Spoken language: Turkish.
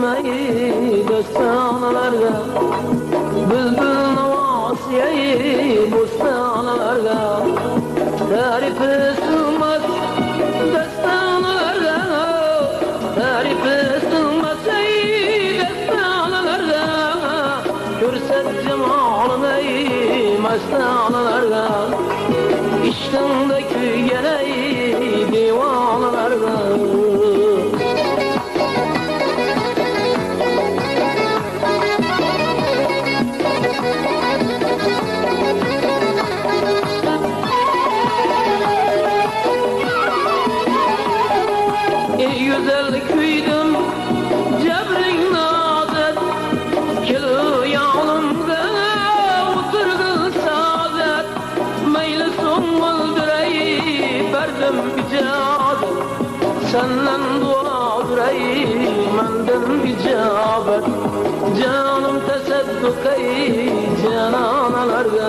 bilmeyi dostanalarga, bülbül navasiyeyi bostanalarga, tarifi sığmaz destanalarga, tarifi sığmaz ey destanalarga, görset cemalını ey mestanalarga, İştinde küygene ey divanalarga. Güzel küydüm cebrin nadet, kili yanımda oturdu saadet, meyli son öldürey verdim icazet, senden dua durey menden icabet, canım tesedduk ey cananalarga.